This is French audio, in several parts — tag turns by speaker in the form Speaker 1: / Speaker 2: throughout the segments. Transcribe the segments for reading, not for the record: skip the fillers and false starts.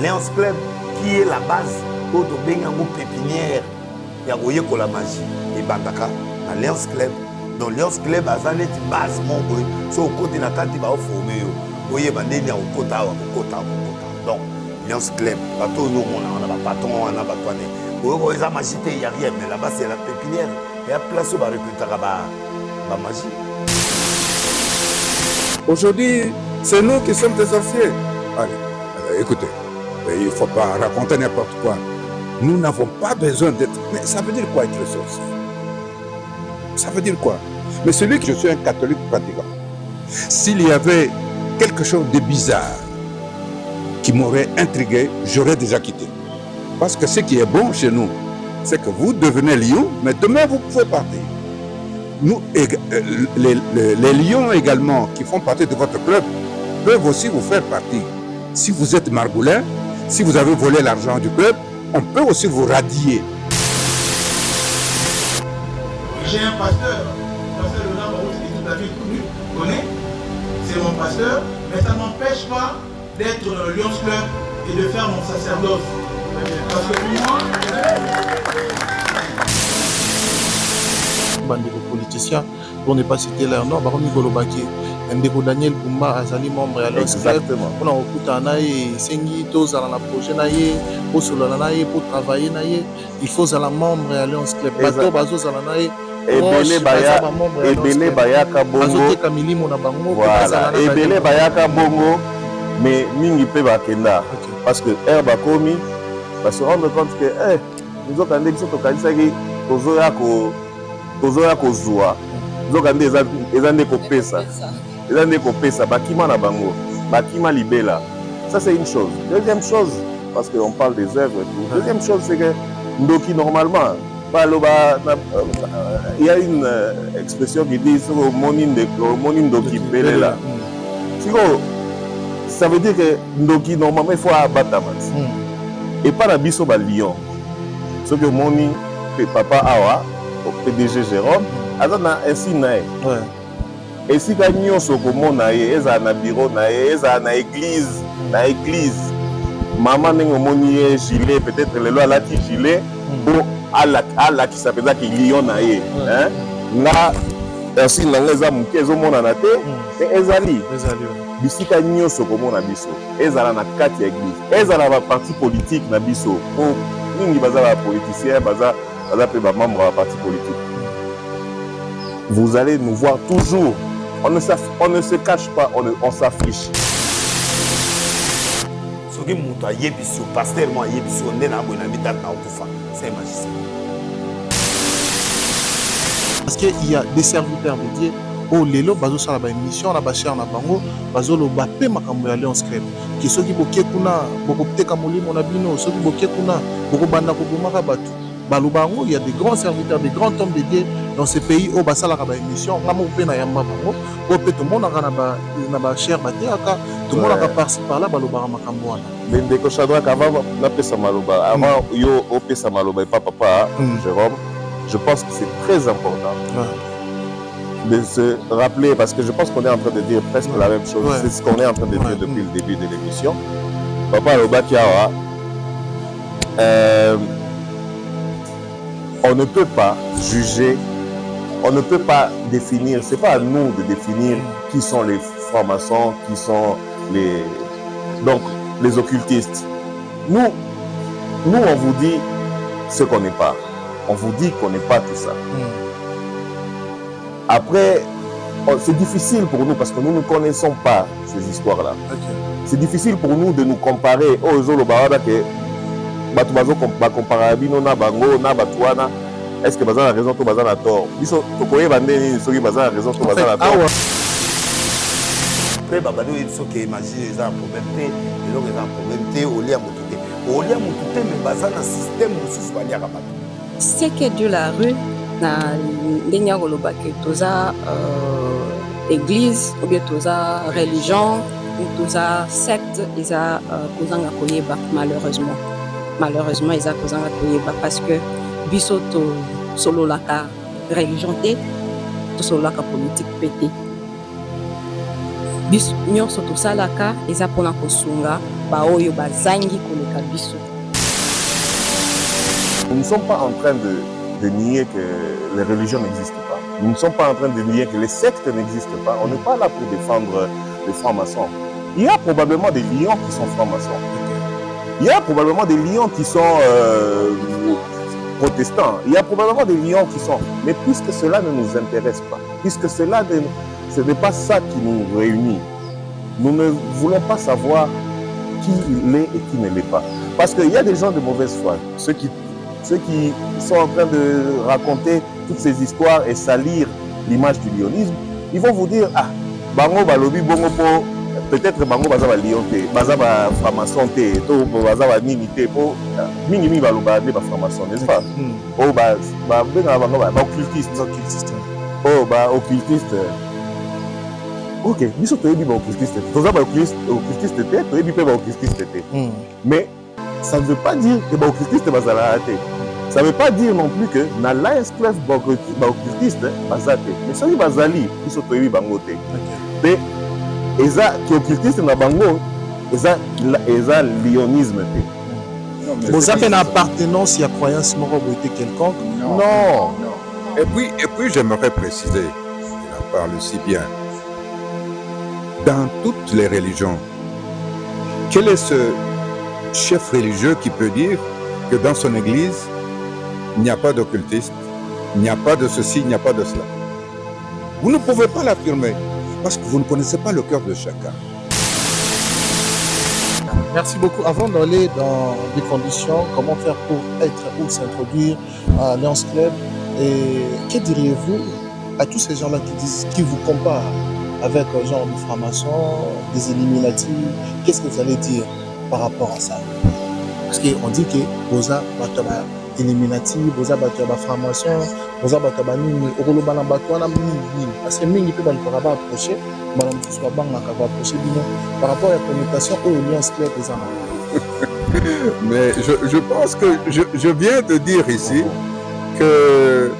Speaker 1: Lions Club qui est la base pour bien une pépinière il y a la magie et bandaka na Lions Club. Donc Lions Club a une base mon boy so côté na kanti ba former yo oye bandeni ya okota donc Lions Club bateau nous on a pas patron on a pas toné oyo eza magie il y a rien mais là-bas c'est la pépinière et à place où ba recruter ba magie.
Speaker 2: Aujourd'hui, c'est nous qui sommes des sorciers. Allez, écoutez, il ne faut pas raconter n'importe quoi. Nous n'avons pas besoin d'être... Mais ça veut dire quoi être sorcier? Ça veut dire quoi? Mais celui que je suis un catholique pratiquant, s'il y avait quelque chose de bizarre qui m'aurait intrigué, j'aurais déjà quitté. Parce que ce qui est bon chez nous, c'est que vous devenez lion, mais demain vous pouvez partir. Nous, les lions également qui font partie de votre club peuvent aussi vous faire partie. Si vous êtes margoulin, si vous avez volé l'argent du club, on peut aussi vous radier.
Speaker 3: J'ai un pasteur Laurent Barouz qui est tout à fait connu, c'est mon pasteur, mais ça ne m'empêche pas d'être dans le Lions Club et de faire mon sacerdoce. Parce que pour moi,
Speaker 4: bandeko politicien pour ne pas citer leur nom baromi golobaki ndeko Daniel Bumba azali membre ya Lions Club on a okuta na ye sengi tozala na projet na ye posolana na ye pour travailler na ye il faut zala membre ya Lions Club bato bazozala na ye
Speaker 5: ebele bayaka bongo
Speaker 4: bazoteka milimo na bango
Speaker 5: voilà ebele bayaka bongo mais mingi pe bakenda parce que air bakomi va se rendre compte que nous avons des choses qui tozoya kozwa zoka nde eza nde kopesa bakima na bango bakima libela. Ça c'est une chose. Deuxième chose, parce qu'on parle des œuvres et tout, deuxième chose c'est que ndoki normalement il y a une expression qui dit moni ndoki belela. Ça veut dire que ndoki normalement il faut abattre et pas la biso ba lion. Ce que moni papa awa au PDG Jérôme, azana ainsi nae. Et si gagnon so komona ye, eza na bureau na ye, eza na église, maman nengo moni ye gilet, peut-être le loi lati gilet pour ala qui s'appelle ça qui lion na ye, hein? Nga ainsi nanga eza muke ezo mona na te, ezali. Bisika nyonso komona biso, ezala na kati ya église, ezala ba parti politique na biso. Pour ningi bazala politicien, bazala membre de la partie politique. Vous allez nous voir toujours. On ne se cache pas, on s'affiche.
Speaker 4: Parce qu'il y a des serviteurs dédiés au lelo bazo sala ba émission na ba cher na bango bazo lo ba pe makambo ya Lions Club ki soki bokie kuna boko teka molimo na bino soki bokie kuna boko banda ko bomaka batu. Balubango, il y a des grands serviteurs, des grands hommes dédiés dans ces pays où basala kaba émission, ngamo pe na yamba bango, où peut tout le monde na ba cher bateaka, tout le monde a par-ci par-là baluba makambo wana.
Speaker 5: Ndeko Shadrack avant na pesa maluba, avant yo o pesa maluba et papa Jérôme, je pense que c'est très important. De se rappeler, parce que je pense qu'on est en train de dire presque la même chose, c'est ce qu'on est en train de dire depuis le début de l'émission. Papa Lobakiawa, on ne peut pas juger, on ne peut pas définir, c'est pas à nous de définir qui sont les francs-maçons, qui sont les occultistes. Nous, on vous dit ce qu'on n'est pas. On vous dit qu'on n'est pas tout ça. Après, c'est difficile pour nous parce que nous ne connaissons pas ces histoires-là. C'est difficile pour nous de nous comparer aux Zolobarada que Batubazo comparer Bino na Bango na Batuana. Est-ce que Bazan a raison ou Bazan a tort? Biso Tokoye Bandeni soki Bazan a raison ou Bazan a tort.
Speaker 1: Après Babado il faut que imagine les gens problème té, les gens ont problème té au lia mututé. Au lia mututé mais Bazan un système mususu bali akabata.
Speaker 6: C'est que de la rue na ndenya kolobaki toza église ou bien toza religion ou toza secte isa kozanga koyeba malheureusement isa kozanga koyeba parce que biso to solo laka religion te to solo laka politique pété biso nyonso tosalaka eza mpona kosunga baoyo bazangi koleka biso.
Speaker 5: Nous ne sommes pas en train de nier que les religions n'existent pas. Nous ne sommes pas en train de nier que les sectes n'existent pas. On n'est pas là pour défendre les francs-maçons. Il y a probablement des lions qui sont francs-maçons. Il y a probablement des lions qui sont protestants. Il y a probablement des lions qui sont... Mais puisque cela ne nous intéresse pas, puisque ce n'est pas ça qui nous réunit, nous ne voulons pas savoir qui il est et qui ne l'est pas. Parce qu'il y a des gens de mauvaise foi, ceux qui sont en train de raconter toutes ces histoires et salir l'image du lionisme, ils vont vous dire, ah, bango balobi bongo po, peut-être bango baza ba lion te, baza ba franc-maçon te, to baza ba nini te, po mingi baloba de ba franc-maçon, n'est-ce pas? Oh ba benga bango ba occultiste, oh ba occultiste. Ok, biso toyebi ba occultiste, toza ba occultiste te, toyebi pe ba occultiste te. Mais ça ne veut pas dire que ba occultiste bazala te. Ça ne veut pas dire non plus que dans l'Alliance Club occultiste bazate. Mais soki bazali, biso toyebi bango te. Mais eza qui occultiste na bango, eza lionisme te.
Speaker 4: Vous avez une appartenance à croyance morale quelconque?
Speaker 2: Non. Et puis j'aimerais préciser, il en parle si bien, dans toutes les religions, quel est ce chef religieux qui peut dire que dans son église, il n'y a pas d'occultiste, il n'y a pas de ceci, il n'y a pas de cela? Vous ne pouvez pas l'affirmer parce que vous ne connaissez pas le cœur de chacun.
Speaker 4: Merci beaucoup. Avant d'aller dans des conditions, comment faire pour être ou s'introduire à Alliance Club, et que diriez-vous à tous ces gens-là qui vous comparent avec genre des francs-maçons, des Illuminati? Qu'est-ce que vous allez dire par rapport à ça? Parce qu'on dit que Boza Bataba Illuminati, Boza Bataba franc-maçon, Boza Bataba Nini, Orolobana Batouana Nini. Parce que Mingi peut pas approcher, Madame Toussoua Banga va approcher par rapport à la communication aux Alliance Club des Arabes.
Speaker 2: Mais je pense que je viens de dire ici que.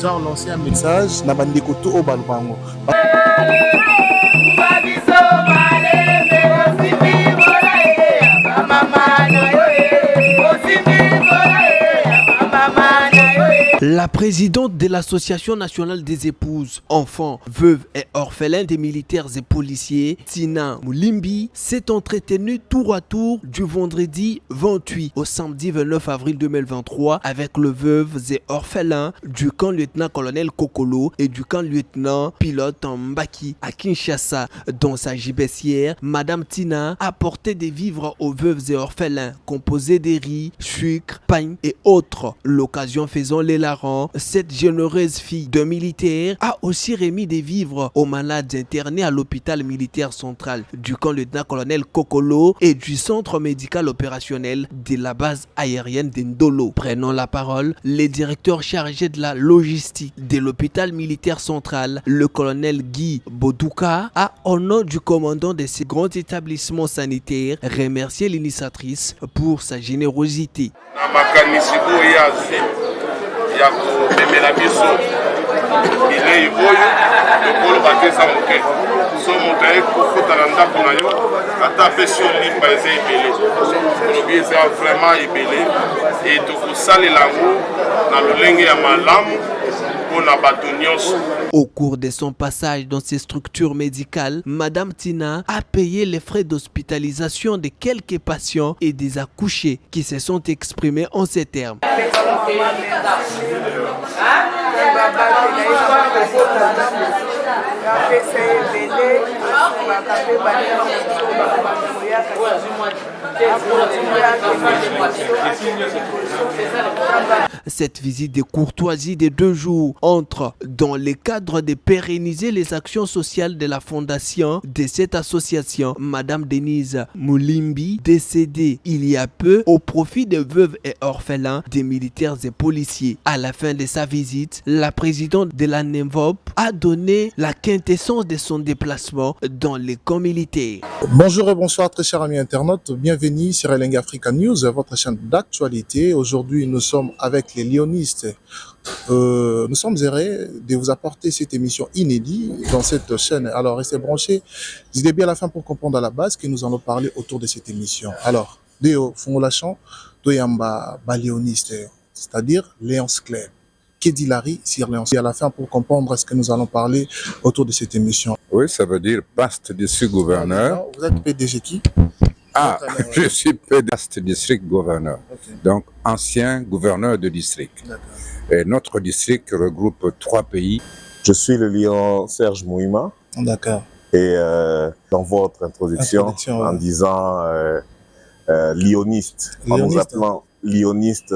Speaker 4: Genre lancé un message, Nabandeko to Obalbango.
Speaker 7: La présidente de l'Association nationale des épouses, enfants, veuves et orphelins des militaires et policiers, Tina Mulimbi, s'est entretenue tour à tour du vendredi 28 au samedi 29 avril 2023 avec le veuve et orphelin du camp lieutenant-colonel Kokolo et du camp lieutenant-pilote Mbaki à Kinshasa. Dans sa gibecière, Madame Tina a apporté des vivres aux veuves et orphelins composés de riz, sucre, pain et autres. L'occasion faisant les larmes, cette généreuse fille de militaire a aussi remis des vivres aux malades internés à l'hôpital militaire central du camp lieutenant-colonel Kokolo et du centre médical opérationnel de la base aérienne d'Indolo. Prenant la parole, le directeur chargé de la logistique de l'hôpital militaire central, le colonel Guy Bodouka, a, au nom du commandant de ce grand établissement sanitaire, remercié l'initiatrice pour sa générosité.
Speaker 8: ya komemela biso bilei oyo ekoloba te eza moke so moto aye kokota na ndako na yo ata apesi yo limba eza ebele olobi eza vraiment ebele e tokosalela yango na lolenge ya malamu mpona bato nyonso.
Speaker 7: Au cours de son passage dans ces structures médicales, Madame Tina a payé les frais d'hospitalisation de quelques patients et des accouchés qui se sont exprimés en ces termes. Cette visite de courtoisie de 2 jours entre dans le cadre de pérenniser les actions sociales de la fondation de cette association. Madame Denise Mulimbi, décédée il y a peu au profit des veuves et orphelins des militaires et policiers. À la fin de sa visite, la présidente de la NEMVOP a donné la quintessence de son déplacement dans les camps militaires.
Speaker 4: Bonjour et bonsoir très chers amis amis internautes, bienvenue sur Elenga Africa News, votre chaîne d'actualité. Aujourd'hui, nous sommes avec les Lyonistes. Nous sommes heureux de vous apporter cette émission inédite dans cette chaîne. Alors, restez branchés. Vous êtes bien à la fin pour comprendre à la base que nous allons parler autour de cette émission. Alors, Déo Fongolachon, Doyamba Baléoniste, c'est-à-dire Lions Club. Que dit Larry sur Lions Club à la fin pour comprendre ce que nous allons parler autour de cette émission.
Speaker 2: Oui, ça veut dire Past District Gouverneur.
Speaker 4: Vous êtes PDG qui?
Speaker 2: Ah, je suis Past District Gouverneur.
Speaker 4: Okay.
Speaker 2: Donc, ancien gouverneur de district. Et notre district regroupe 3 pays.
Speaker 5: Je suis le lion Serge Mouima.
Speaker 4: D'accord.
Speaker 5: Et dans votre introduction en
Speaker 4: ouais.
Speaker 5: disant lyoniste, en nous appelant lyoniste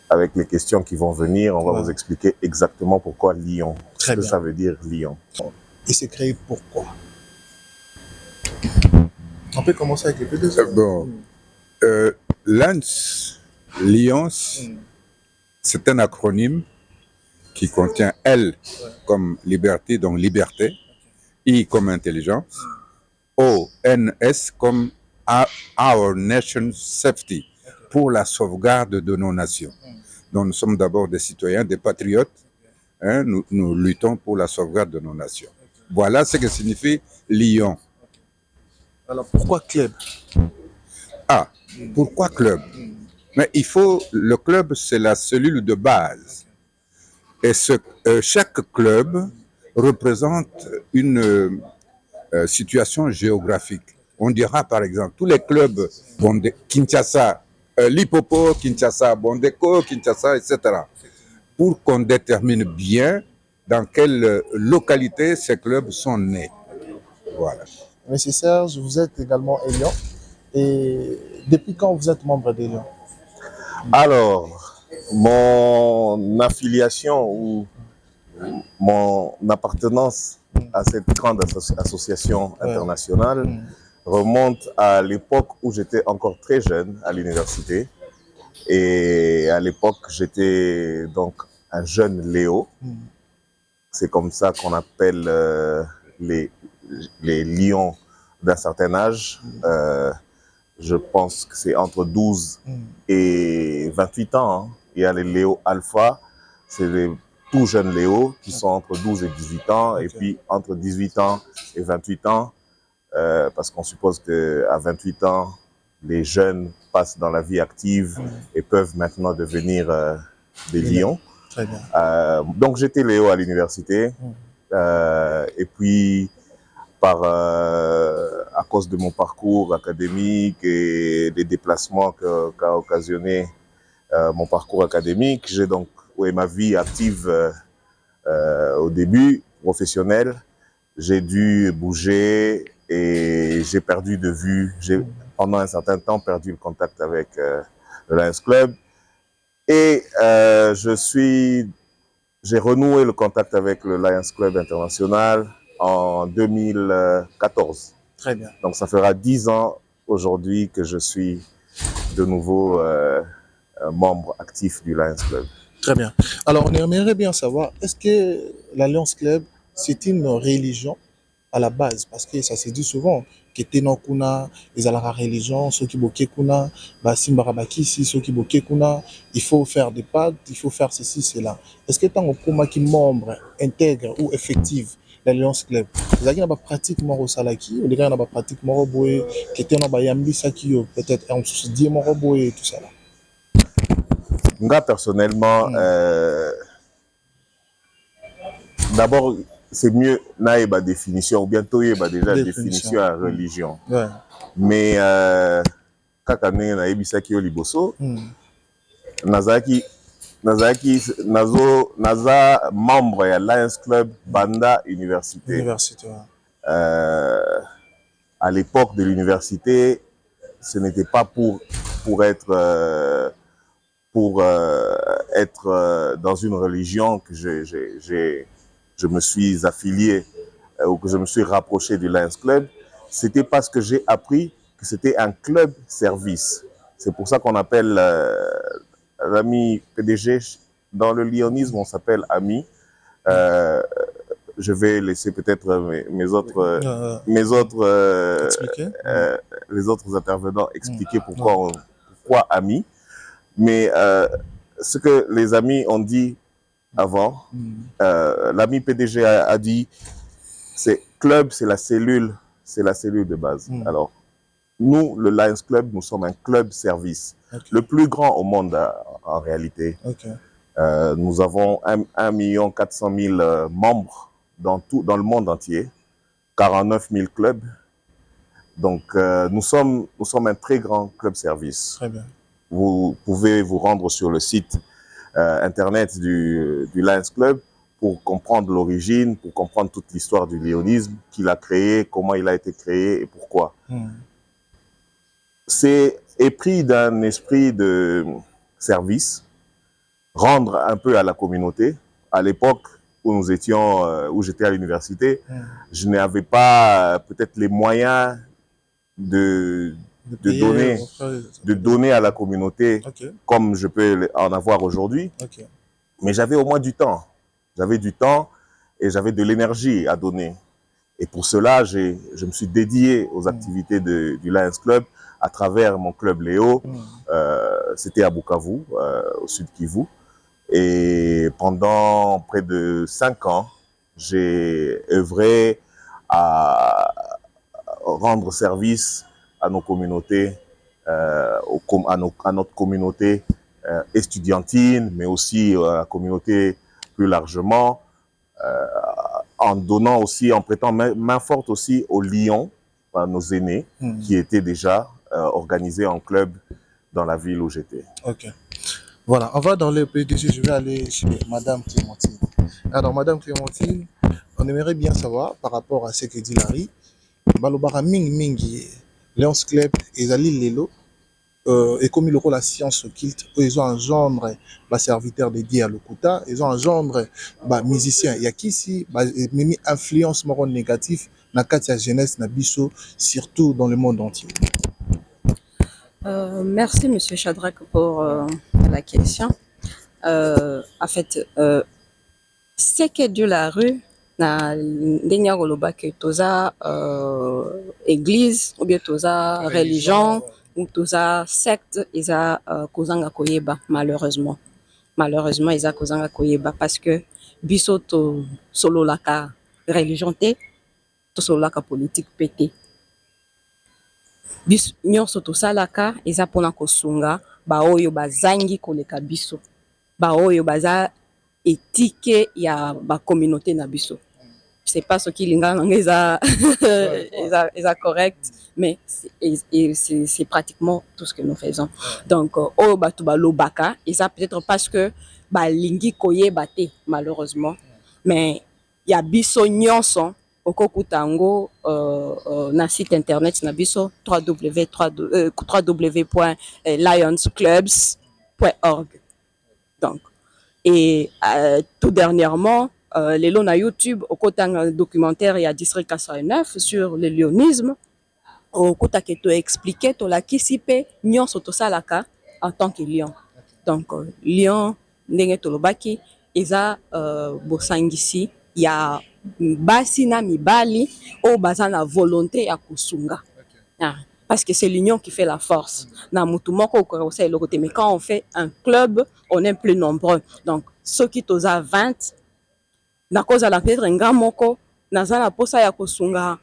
Speaker 5: avec les questions qui vont venir, on va vous expliquer exactement pourquoi Lyon.
Speaker 4: Très
Speaker 5: ce que
Speaker 4: bien.
Speaker 5: ça veut dire Lyon.
Speaker 4: Et c'est créé pourquoi? On peut commencer avec les PDG.
Speaker 2: Bon, LANS, Lions, c'est un acronyme qui contient L comme liberté, donc liberté, I comme intelligence, O, N, S comme Our Nation Safety, pour la sauvegarde de nos nations. Donc nous sommes d'abord des citoyens, des patriotes, hein, nous luttons pour la sauvegarde de nos nations. Voilà ce que signifie Lyon.
Speaker 4: Alors pourquoi club?
Speaker 2: Ah, pourquoi club? Mais le club, c'est la cellule de base. Et chaque club représente une situation géographique. On dira par exemple, tous les clubs, Kinshasa, Lipopo, Kinshasa, Bondeko, Kinshasa, etc. Pour qu'on détermine bien dans quelle localité ces clubs sont nés. Voilà.
Speaker 4: Monsieur Serge, vous êtes également Lyon. Et depuis quand vous êtes membre des Lions?
Speaker 5: Alors, mon affiliation ou mon appartenance à cette grande association internationale remonte à l'époque où j'étais encore très jeune à l'université. Et à l'époque, j'étais donc un jeune Léo. C'est comme ça qu'on appelle les lions d'un certain âge. Je pense que c'est entre 12 et 28 ans. Hein. Il y a les Léo Alpha, c'est les tout jeunes Léo qui sont entre 12 et 18 ans. Okay. Et puis entre 18 ans et 28 ans, parce qu'on suppose qu'à 28 ans, les jeunes passent dans la vie active et peuvent maintenant devenir des lions.
Speaker 4: Très bien.
Speaker 5: Donc j'étais Léo à l'université. Et puis, à cause de mon parcours académique et des déplacements qu'a occasionné mon parcours académique, j'ai donc ma vie active au début, professionnelle. J'ai dû bouger et j'ai perdu de vue, j'ai pendant un certain temps perdu le contact avec le Lions Club. Et j'ai renoué le contact avec le Lions Club International en 2014.
Speaker 4: Très bien.
Speaker 5: Donc ça fera 10 ans aujourd'hui que je suis de nouveau membre actif du Lions Club.
Speaker 4: Très bien. Alors on aimerait bien savoir, est-ce que la Lions Club, c'est une religion à la base? Parce que ça se dit souvent que Tenokuna, les alara religion, ceux qui boquent kuna, Simbarabakisi, ceux qui boquent kuna, il faut faire des pactes, il faut faire ceci, cela. Est-ce que tant que qui membre intègre ou effectif la Lions Club, les gens n'ont pas pratiquement au salaki, ou les gens n'ont pas pratiquement au boé, qui étaient dans Bayambi Sakio, peut-être on se dit mon boé et tout ça là.
Speaker 5: Moi personnellement, d'abord c'est mieux naïba définition ou bientôt il y a déjà définition à religion.
Speaker 4: Ouais.
Speaker 5: Mais quand on est naïbi Sakio liboso, nazaki naza membre ya Lions Club Banda Université. À l'époque de l'université, ce n'était pas pour être dans une religion que je me suis affilié ou que je me suis rapproché du Lions Club. C'était parce que j'ai appris que c'était un club service. C'est pour ça qu'on appelle l'ami PDG. Dans le lyonisme, on s'appelle ami. Je vais laisser peut-être mes autres les autres intervenants expliquer pourquoi amis. Mais ce que les amis ont dit avant, l'ami PDG a dit, c'est club, c'est la cellule de base. Alors, nous, le Lions Club, nous sommes un club service, le plus grand au monde en réalité. Nous avons 1 400 000 membres dans le monde entier, 49 000 clubs. Donc, nous sommes un très grand club service.
Speaker 4: Très bien.
Speaker 5: Vous pouvez vous rendre sur le site internet du Lions Club pour comprendre l'origine, pour comprendre toute l'histoire du lyonisme, qui l'a créé, comment il a été créé et pourquoi. C'est épris d'un esprit de service, rendre un peu à la communauté. À l'époque où j'étais à l'université, je n'avais pas peut-être les moyens de donner à la communauté comme je peux en avoir aujourd'hui. Mais j'avais au moins du temps. J'avais du temps et j'avais de l'énergie à donner. Et pour cela, je me suis dédié aux activités du Lions Club à travers mon club Léo. C'était à Bukavu, au sud Kivu. Et pendant près de 5 ans, j'ai œuvré à rendre service à nos communautés, à notre communauté estudiantine, mais aussi à la communauté plus largement, en donnant aussi, en prêtant main forte aussi aux Lions, nos aînés, qui étaient déjà organisés en club dans la ville où j'étais.
Speaker 4: Ok. Voilà, on va dans le PDG, je vais aller chez Madame Clémentine. Alors, Madame Clémentine, on aimerait bien savoir, par rapport à ce que dit Larry, balobara mingi Lions Club ezali lelo et comme il la science occulte, ils ont engendre les serviteurs dédiés à Lokuta, ils ont engendre les musiciens. Il y a qui ici une influence négative dans la jeunesse na biso, surtout dans le monde entier.
Speaker 6: Merci Monsieur Shadrack pour la question. En fait, ce que Dieu la rue na ndenge koloba ke toza église ou bien toza religion ou toza secte eza kozanga koyeba malheureusement eza kozanga koyeba parce que biso to sololaka religion te to sololaka politique pe te biso nyonso tosalaka eza mpona kosunga baoyo bazangi koleka biso baoyo baza éthique ya communauté na biso. Je sais pas ce qui est correct, mais c'est pratiquement tout ce que nous faisons. Donc, au batuba lobaka, et ça peut-être parce que lingi koye bate malheureusement, mais il y a biso nyonso okokutango na site internet na biso www.lionsclubs.org. Donc, et tout dernièrement, les lots na YouTube, au côté un documentaire, il y a District 89 sur le lyonisme. Au côté que tu expliqué, tu l'as kisipe, nyon soto salaka en tant que lion. Donc, lion, ndenge tolobaki, eza bosangisi, il y a basi na mibali, o baza na volonté ya kusunga. Parce que c'est l'union qui fait la force. Mais quand on fait un club, on est plus nombreux. Donc, ceux qui sont à 20, na cause à la peut-être un grand moko, na la posa ya kosunga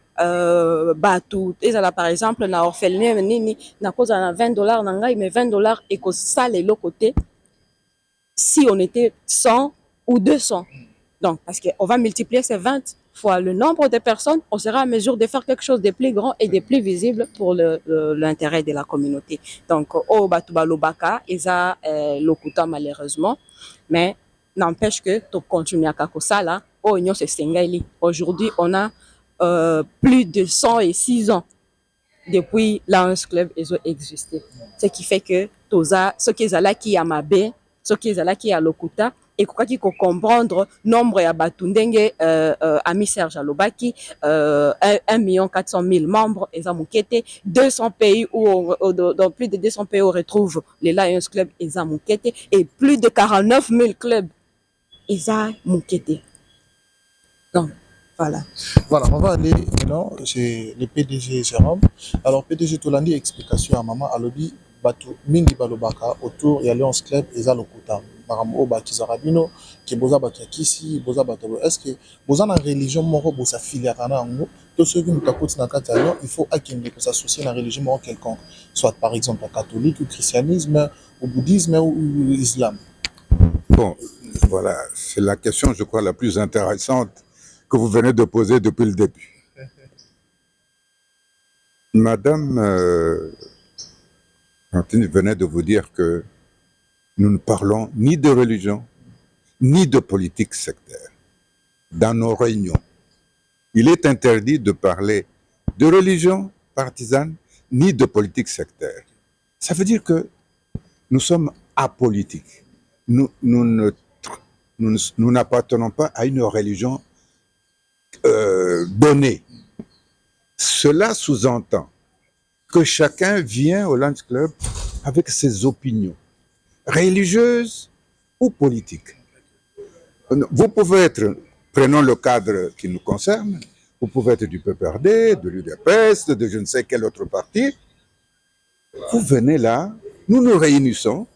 Speaker 6: batu, par exemple, na orphelinat nini, na cause à $20 nangai, mais $20 et que ça les l'autre côté, si on était 100 ou 200. Donc, parce qu'on va multiplier ces 20 fois le nombre de personnes, on sera à mesure de faire quelque chose de plus grand et de plus visible pour l'intérêt de la communauté. Donc, au Batuba Lobaka, eza lokuta malheureusement, mais n'empêche que tu continues à Kakosala, au Union c'est Sengali. Aujourd'hui, on a plus de 106 ans depuis Lions Club ont existé. Ce qui fait que ce qui est là qui a Mabé, ce qui est là qui a Lokuta, et quoi qu'il faut comprendre nombre ya batundenge ami Serge Alobaki 1 400 000 membres et Zamukete 200 pays où dans plus de 200 pays on retrouve les Lions Club et Zamukete et plus de 49 000 clubs et Zamukete. Donc Voilà.
Speaker 4: Voilà, on va aller maintenant chez le PDG Jérôme. Alors, PDG Tolandi, explication à maman, à lobby, Bato, Mingi Balobaka, autour, il y a Lions Club, et Zalokuta. Maramo, Bakizarabino, qui boza Batakisi, boza Batabo. Est-ce que boza na religion moro, boza filiakana ango, tous ceux qui nous tapotent dans le il faut que s'associer à la religion moro quelconque, soit par exemple catholique, ou christianisme, ou bouddhisme, ou islam.
Speaker 2: Bon, voilà, c'est la question, je crois, la plus intéressante que vous venez de poser depuis le début. Madame Martine venait de vous dire que nous ne parlons ni de religion, ni de politique sectaire. Dans nos réunions, il est interdit de parler de religion partisane, ni de politique sectaire. Ça veut dire que nous sommes apolitiques. Nous n'appartenons pas à une religion donnée. Cela sous-entend que chacun vient au Lunch Club avec ses opinions, religieuses ou politiques. Vous pouvez être, prenons le cadre qui nous concerne, vous pouvez être du PPRD, de l'UDPS, de je ne sais quel autre parti. Vous venez là, nous nous réunissons,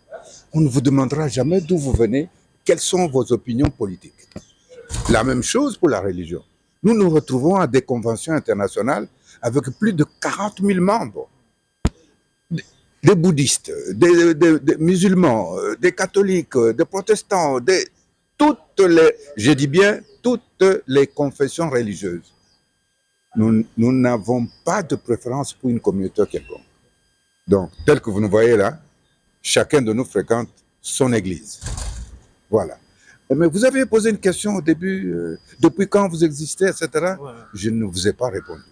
Speaker 2: on ne vous demandera jamais d'où vous venez, quelles sont vos opinions politiques. La même chose pour la religion. Nous nous retrouvons à des conventions internationales avec plus de 40 000 membres. Des bouddhistes, des musulmans, des catholiques, des protestants, je dis bien, toutes les confessions religieuses. Nous n'avons pas de préférence pour une communauté quelconque. Donc, tel que vous nous voyez là, chacun de nous fréquente son église. Voilà. Mais vous avez posé une question au début, depuis quand vous existez, etc. Ouais. Je ne vous ai pas répondu.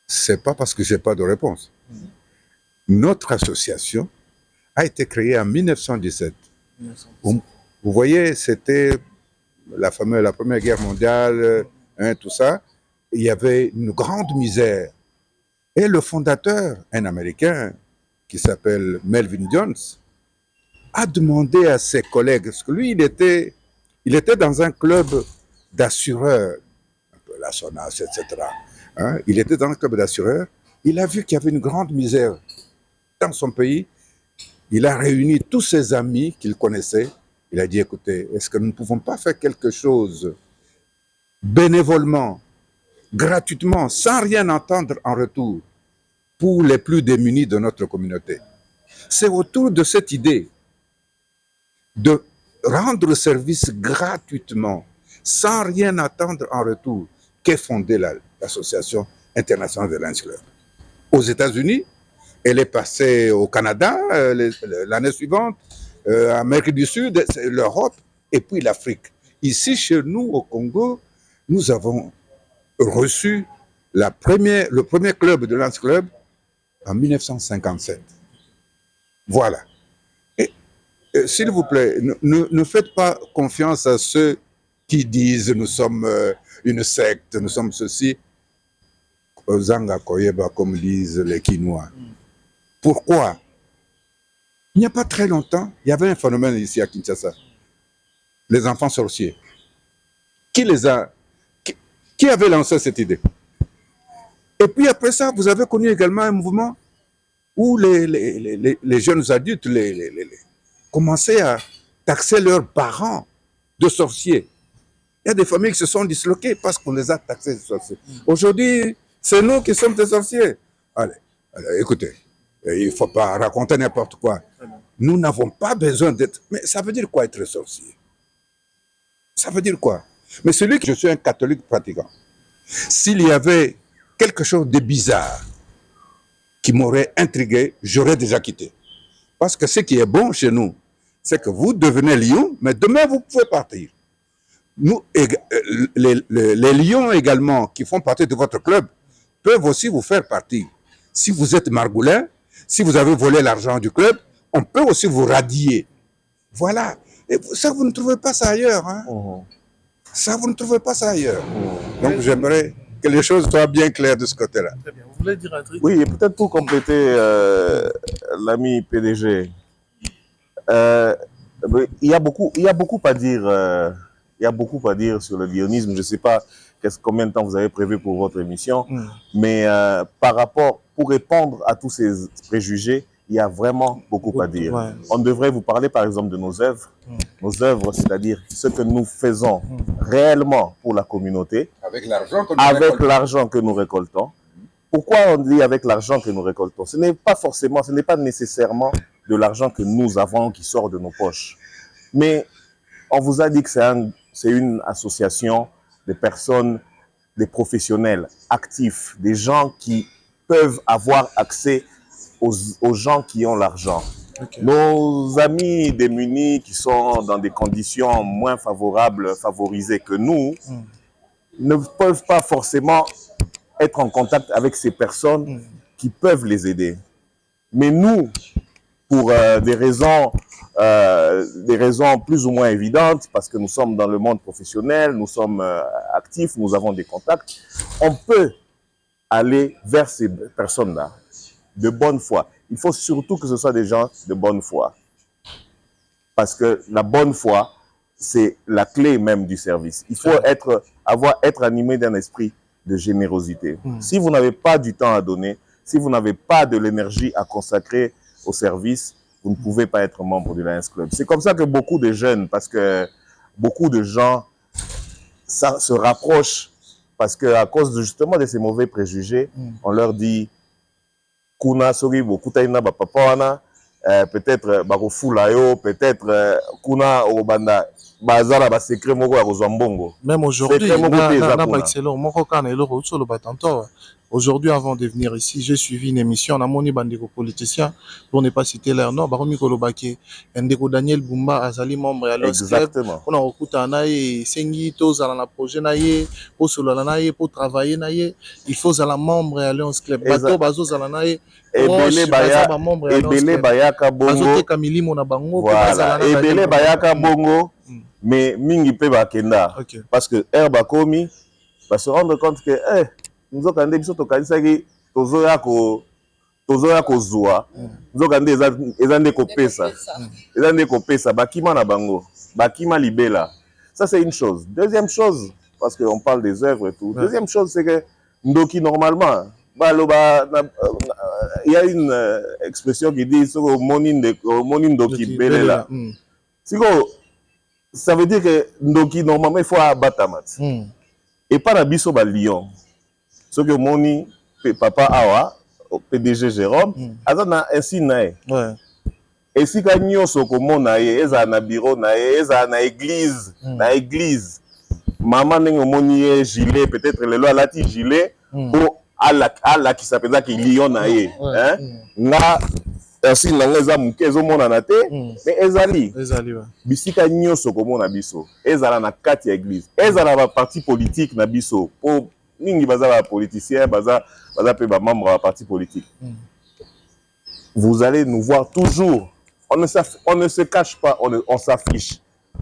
Speaker 2: C'est pas parce que j'ai pas de réponse. Notre association a été créée en 1917. Vous voyez, c'était la Première Guerre mondiale, tout ça. Il y avait une grande misère. Et le fondateur, un Américain, qui s'appelle Melvin Jones, a demandé à ses collègues, parce que lui, il était dans un club d'assureurs, un peu la SONAS, etc. Hein? Il était dans un club d'assureurs. Il a vu qu'il y avait une grande misère dans son pays. Il a réuni tous ses amis qu'il connaissait. Il a dit, écoutez, est-ce que nous ne pouvons pas faire quelque chose bénévolement, gratuitement, sans rien entendre en retour pour les plus démunis de notre communauté? C'est autour de cette idée de rendre service gratuitement, sans rien attendre en retour, qu'est fondée l'Association internationale de Lions Club. Aux États-Unis, elle est passée au Canada l'année suivante, Amérique du Sud, l'Europe et puis l'Afrique. Ici, chez nous, au Congo, nous avons reçu le premier club de Lions Club en 1957. Voilà. S'il vous plaît, ne faites pas confiance à ceux qui disent nous sommes une secte, nous sommes ceci. Zanga Koyeba, comme disent les Quinois. Pourquoi? Il n'y a pas très longtemps, il y avait un phénomène ici à Kinshasa. Les enfants sorciers. Qui avait lancé cette idée? Et puis après ça, vous avez connu également un mouvement où les jeunes adultes commençaient à taxer leurs parents de sorciers. Il y a des familles qui se sont disloquées parce qu'on les a taxés de sorciers. Aujourd'hui, c'est nous qui sommes des sorciers. Allez, écoutez, il ne faut pas raconter n'importe quoi. Nous n'avons pas besoin d'être... Mais ça veut dire quoi être sorcier? Ça veut dire quoi? Mais celui que je suis un catholique pratiquant, s'il y avait quelque chose de bizarre qui m'aurait intrigué, j'aurais déjà quitté. Parce que ce qui est bon chez nous, c'est que vous devenez lion, mais demain vous pouvez partir. Nous, les lions également qui font partie de votre club peuvent aussi vous faire partir. Si vous êtes margoulin, si vous avez volé l'argent du club, on peut aussi vous radier. Voilà. Et ça, vous ne trouvez pas ça ailleurs. Hein? Ça, vous ne trouvez pas ça ailleurs. Donc, j'aimerais que les choses soient bien claires de ce côté-là.
Speaker 4: Très bien. Vous voulez dire un truc?
Speaker 5: Oui, et peut-être pour compléter l'ami PDG, il y a beaucoup à dire. Il il y a beaucoup à dire sur le lyonisme. Je ne sais pas combien de temps vous avez prévu pour votre émission, mais par rapport, pour répondre à tous ces préjugés, il y a vraiment beaucoup à dire.
Speaker 4: Ouais.
Speaker 5: On devrait vous parler par exemple de nos œuvres. Nos œuvres, c'est-à-dire ce que nous faisons réellement pour la communauté, avec l'argent que nous récoltons. Pourquoi on dit avec l'argent que nous récoltons? Ce n'est pas nécessairement de l'argent que nous avons qui sort de nos poches. Mais on vous a dit que c'est une association de personnes, des professionnels actifs, des gens qui peuvent avoir accès aux gens qui ont l'argent. Okay. Nos amis démunis qui sont dans des conditions moins favorisées que nous, ne peuvent pas forcément être en contact avec ces personnes qui peuvent les aider. Mais nous, pour des raisons plus ou moins évidentes, parce que nous sommes dans le monde professionnel, nous sommes actifs, nous avons des contacts, on peut aller vers ces personnes-là de bonne foi. Il faut surtout que ce soit des gens de bonne foi. Parce que la bonne foi, c'est la clé même du service. Il faut être animé d'un esprit de générosité. Si vous n'avez pas du temps à donner, si vous n'avez pas de l'énergie à consacrer au service, vous ne pouvez pas être membre du Lions Club. C'est comme ça que beaucoup de jeunes, parce que beaucoup de gens ça, se rapprochent, parce qu'à cause justement de ces mauvais préjugés, on leur dit Kuna sori bokutaina ba papa wana peut-être bakofulayo, peut-être kuna obanda bazala ba secret moko ya kozwa mbongo.
Speaker 4: Même aujourd'hui, aujourd'hui, avant de venir ici, j'ai suivi une émission dans mon bandeko politicien, pour ne pas citer leur nom, Baromi Kolobake, Ndeko Daniel Bumba, Azali membre à l'Os Club. On a recoupé un aïe, Sengi, tous à la projet naïe, pour solo la naïe, pour travailler naïe, il faut à la membre à l'Os Club. Bateau, Bazos à la naïe,
Speaker 5: Ebele Bayaka Bongo, voilà, Ebele Bayaka Bongo, mais Mingi pe bakenda, parce que Herba Komi va se rendre compte que, nous avons des biso tokanisaki tozoya kozwa nzokande ezande kopesa bakima na bango bakima libela. Ça c'est une chose. Deuxième chose, parce qu'on parle des œuvres et tout, deuxième chose c'est que ndoki normalement il y a une expression qui dit moni ndoki belela. Ça veut dire que ndoki normalement il faut abattre mat et pas la biso ba lion. Ce que moni papa awa PDG Jérôme azana ainsi nae et si ka nyoso komona ye eza na bureau na ye eza na église maman ndenge moni ye gilet peut-être lelo alati gilet pour ala qui s'appelle qui lion na ye nga ainsi nanga eza muke ezomona na te mais ezali bisika nyoso komona biso ezala na kati ya église ezala ba parti politique na biso pour mingi baza ba politicien baza pe ba membre de parti politique. Vous allez nous voir toujours. On ne se cache pas, on s'affiche.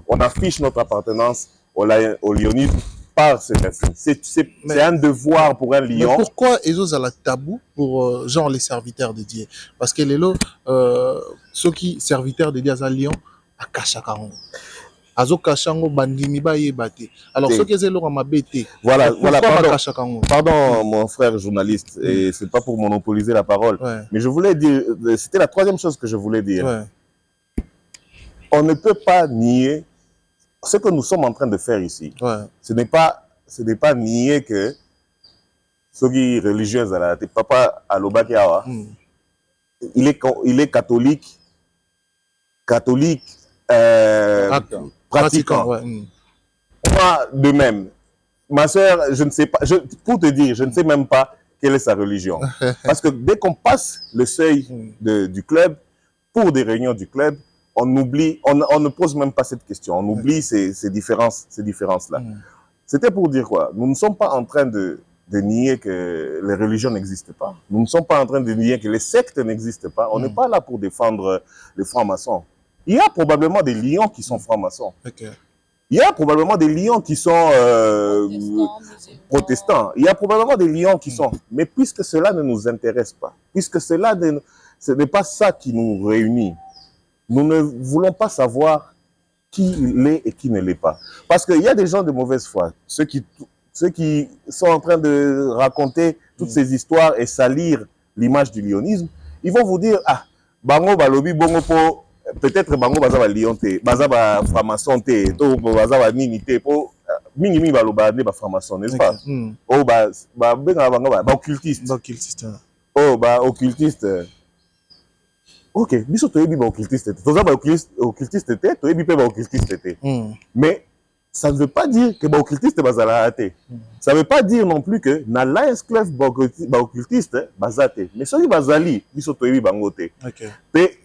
Speaker 5: On affiche notre appartenance au lyonisme par ce signe. C'est un devoir pour un lion.
Speaker 4: Mais pourquoi ils ont la tabou pour genre les serviteurs de Dieu? Parce que les lots, ceux qui serviteurs de Dieu à Lyon à Kachakaron. Alors, ce que l'on m'a bêté.
Speaker 5: Voilà, pardon, mon frère journaliste, et c'est pas pour monopoliser la parole, mais je voulais dire, c'était la troisième chose que je voulais dire. On ne peut pas nier ce que nous sommes en train de faire ici. Ce n'est pas nier que ceux qui religieux, papa Alobakiawa, il est catholique, pratiquant. Moi, de même. Ma soeur, je ne sais pas, pour te dire, je ne sais même pas quelle est sa religion. Parce que dès qu'on passe le seuil du club, pour des réunions du club, on oublie, on ne pose même pas cette question. On oublie ces différences-là. C'était pour dire quoi? Nous ne sommes pas en train de nier que les religions n'existent pas. Nous ne sommes pas en train de nier que les sectes n'existent pas. On n'est pas là pour défendre les francs-maçons. Il y a probablement des lions qui sont francs-maçons. Il y a probablement des lions qui sont protestants. Il y a probablement des lions qui sont... Mais puisque cela ne nous intéresse pas, puisque ce n'est pas ça qui nous réunit, nous ne voulons pas savoir qui l'est et qui ne l'est pas. Parce qu'il y a des gens de mauvaise foi, ceux qui sont en train de raconter toutes ces histoires et salir l'image du lyonisme, ils vont vous dire, ah, bango balobi bongo po, peut-être bango baza ba lion te, baza ba franc-maçon te, to baza ba nini te, po mingi baloba ne ba franc-maçon, n'est-ce pas? Oh ba benga bango ba occultiste. Oh ba occultiste. Ok, biso toyebi ba occultiste te. Toza ba occultiste te, toyebi pe ba occultiste te. Mais ça ne veut pas dire que ba occultiste bazala te. Ça ne veut pas dire non plus que na Lions Club ba occultiste bazate. Mais soki bazali biso toyebi bango te. Pe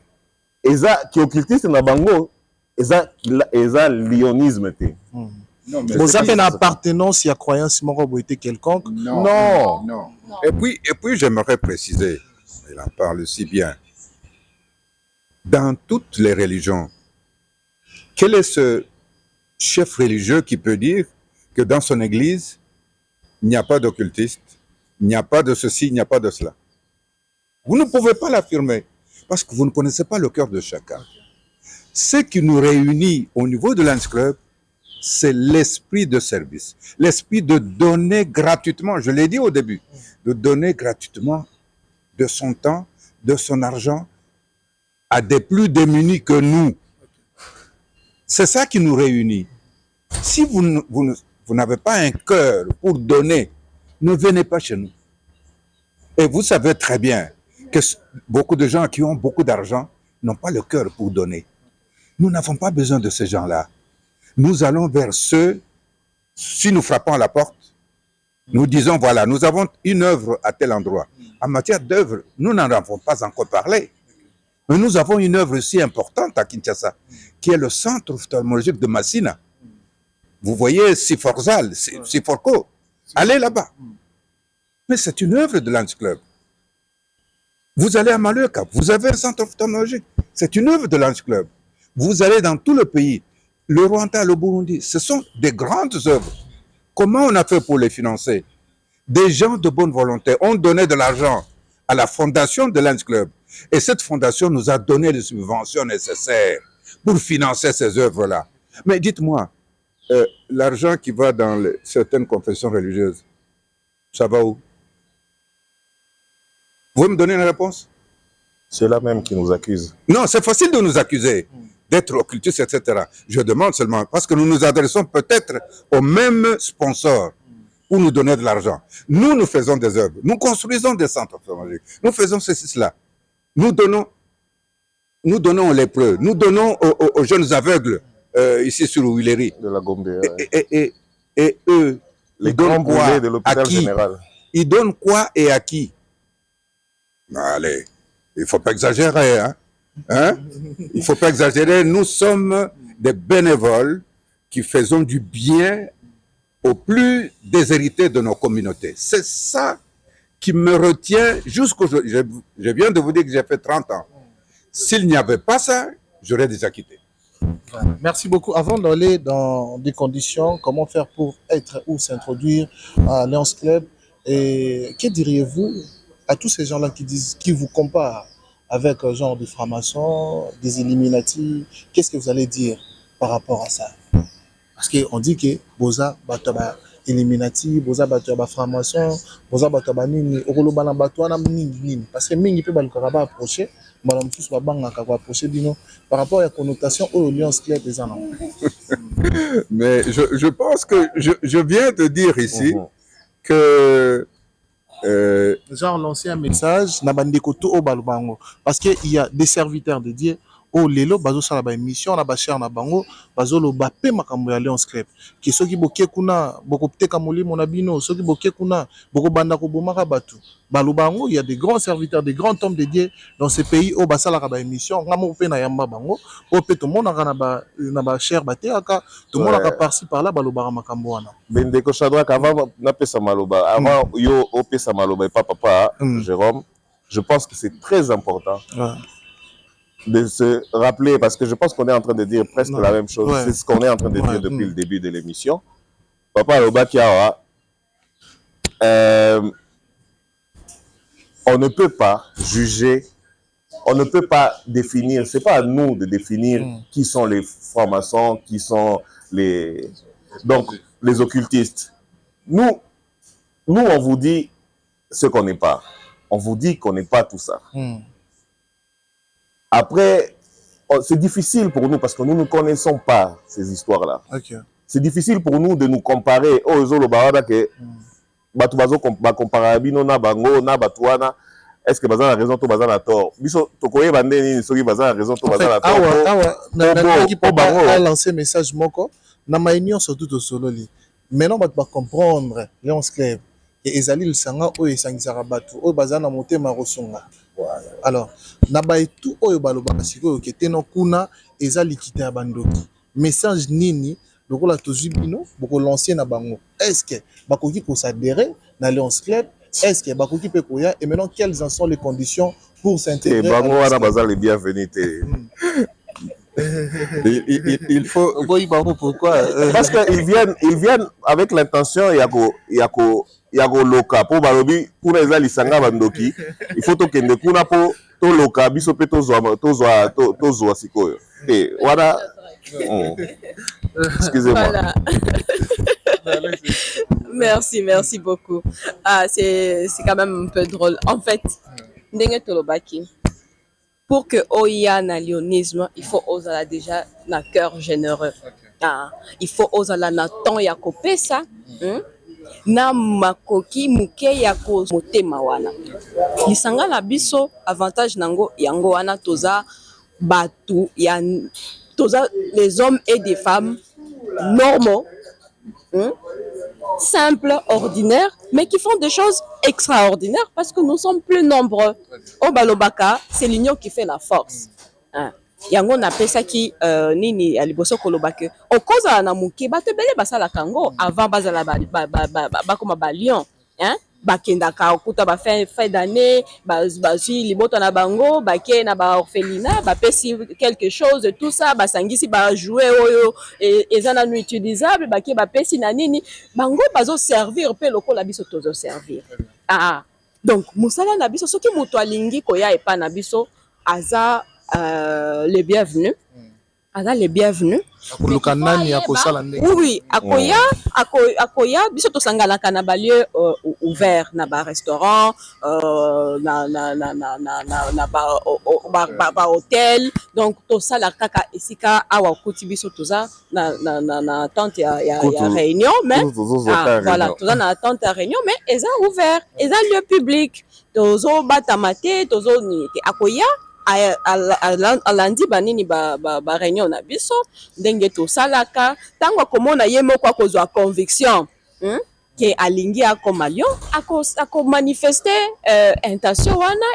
Speaker 5: eza ki occultiste na bango eza lionisme te.
Speaker 4: Vous avez une appartenance, il y a croyance, quelconque.
Speaker 2: Non. Et puis j'aimerais préciser, il en parle si bien, dans toutes les religions, quel est ce chef religieux qui peut dire que dans son église, il n'y a pas d'occultiste, il n'y a pas de ceci, il n'y a pas de cela? Vous ne pouvez pas l'affirmer parce que vous ne connaissez pas le cœur de chacun. Ce qui nous réunit au niveau de Lions Club, c'est l'esprit de service, l'esprit de donner gratuitement, je l'ai dit au début, de donner gratuitement de son temps, de son argent à des plus démunis que nous. C'est ça qui nous réunit. Si vous n'avez pas un cœur pour donner, ne venez pas chez nous. Et vous savez très bien que beaucoup de gens qui ont beaucoup d'argent n'ont pas le cœur pour donner. Nous n'avons pas besoin de ces gens-là. Nous allons vers ceux, si nous frappons à la porte, nous disons, voilà, nous avons une œuvre à tel endroit. En matière d'œuvre, nous n'en avons pas encore parlé. Mais nous avons une œuvre si importante à Kinshasa, qui est le centre ophtalmologique de Massina. Vous voyez Siforzal, Siforco, allez là-bas. Mais c'est une œuvre de Lions Club. Vous allez à Maleka, vous avez un centre ophtalmologique. C'est une œuvre de Lions Club. Vous allez dans tout le pays, le Rwanda, le Burundi, ce sont des grandes œuvres. Comment on a fait pour les financer? Des gens de bonne volonté ont donné de l'argent à la fondation de Lions Club. Et cette fondation nous a donné les subventions nécessaires pour financer ces œuvres-là. Mais dites-moi, l'argent qui va dans certaines confessions religieuses, ça va où? Vous pouvez me donner une réponse?
Speaker 5: C'est là même qui nous accuse.
Speaker 2: Non, c'est facile de nous accuser d'être occultistes, etc. Je demande seulement, parce que nous nous adressons peut-être aux mêmes sponsors pour nous donner de l'argent. Nous faisons des œuvres, nous construisons des centres ophtalmologiques, nous faisons ceci, cela. Nous donnons aux lépreux, nous donnons aux jeunes aveugles ici sur Huileri.
Speaker 5: De la Gombe.
Speaker 2: Et eux,
Speaker 5: les
Speaker 2: ils donnent
Speaker 5: grands
Speaker 2: quoi
Speaker 5: de l'hôpital général.
Speaker 2: Ils donnent quoi et à qui? Allez, il ne faut pas exagérer. Il ne faut pas exagérer. Nous sommes des bénévoles qui faisons du bien aux plus déshérités de nos communautés. C'est ça qui me retient jusqu'aujourd'hui. Je viens de vous dire que j'ai fait 30 ans. S'il n'y avait pas ça, j'aurais déjà quitté.
Speaker 4: Merci beaucoup. Avant d'aller dans des conditions, comment faire pour être ou s'introduire à Lions Club, et que diriez-vous à tous ces gens-là qui vous comparent avec un genre de francs-maçons, des Illuminati? Qu'est-ce que vous allez dire par rapport à ça? Parce qu'on dit que Boza Batoba Illuminati, Boza Batoba franc-maçon, Boza Batoba Nini, Orolobana Batoana Nini. Parce que Mingi peut pas approcher, Madame Tous Babanga approcher Bino par rapport à la connotation au Lions Club des Anans.
Speaker 2: Mais je pense que je viens de dire ici que.
Speaker 4: Genre lancer un message na bandeko au balbango parce que il y a des serviteurs de Dieu au lelo bazo sala ba émission na ba cher na bango bazo lo ba pe makambo ya Lions Club ki soki boke kuna boko pteka molimo na bino soki boke kuna boko banda ko bomaka batu balubango. Il y a des grands serviteurs, des grands hommes de Dieu dans ce pays au basala ka ba émission ngamo pe na yamba bango au pe to mona na ba cher bateaka to mona ka par-ci par là balobara makambo wana.
Speaker 5: Bendeko Shadrack, avant na pesa maloba, avant yo o pesa maloba et papa Jérôme, je pense que c'est très important de se rappeler, parce que je pense qu'on est en train de dire presque la même chose. C'est ce qu'on est en train de dire depuis le début de l'émission. Papa Loba Kiawa, on ne peut pas juger on ne peut pas définir, c'est pas à nous de définir qui sont les francs-maçons, qui sont les occultistes. Nous, on vous dit ce qu'on n'est pas. On vous dit qu'on n'est pas tout ça. Après, c'est difficile pour nous parce que nous ne connaissons pas ces histoires-là.
Speaker 4: Okay.
Speaker 5: C'est difficile pour nous de nous comparer. Oh, Zolo Barada que batu bazo comparer bino na bango na batuana. Est-ce que baza la raison to baza la tort? Biso tokoye bande ni soki baza la raison to baza la tort.
Speaker 4: Na qui peut pas lancer message moko na ma union surtout to solo li. Maintenant ba comprendre Léon Sclève et ezali le sanga o esangisaka batu o baza na motema rosunga. Alors na ba tout oyo baloba siko ke teno kuna ezali kita ya bandoki. Message nini lokola tozwi bino boko lancer na bango. Est-ce que bakoki ko s'adhérer na Léon Sclève? Est-ce que bakoki pe koya et maintenant quelles en sont les conditions pour s'intégrer?
Speaker 5: Bango wana baza les bienvenus.
Speaker 2: Il faut.
Speaker 4: Pourquoi?
Speaker 5: Parce qu'ils viennent avec l'intention yako loka pour balobi pour les alisanga bandoki. Il faut to kende kuna po to loka biso pe to zo sikoyo. Et voilà. Excusez-moi.
Speaker 6: Voilà. Merci beaucoup. Ah, c'est quand même un peu drôle. En fait, ndenge tolobaki. Pour que oya na lionisme, il faut osala déjà na cœur généreux. Ah, il faut osala na temps ya kopesa, na makoki muke ya ko motema wana. Lisanga na biso avantage nango yango wana toza batu ya toza les hommes et des femmes normaux, simples, ordinaires, mais qui font des choses extraordinaires parce que nous sommes plus nombreux. Au Balobaka, c'est l'union qui fait la force. Yango na pesa ki nini aliboso kolobake. Au cause na muke ba te bele basala kango avant bazala ba koma ba lion, hein? Bakendaka okuta ba fin d'année si liboto na bango bake na ba orphelinat ba pesi quelque chose tout ça ba sangisi ba jouer oyo ezana nu utilisable bake ba pesi na nini bango bazo servir pe lokola biso tozo servir. Donc musala na biso soki muto alingi koya epa na biso aza les bienvenus. Les bienvenus. Oui, akoya biso to sangala kana ba lieu ouvert na ba restaurant na ba hôtel, donc to sala kaka esika awa kuti biso toza na tente ya réunion mais voilà toza na tente ya réunion mais eza ouvert, eza lieu public tozo batamate tozo ni akoya alandi banini ba réunion na biso ndenge to salaka tango komona ye moko akozwa conviction ke alingi akoma lion ako manifester intention wana.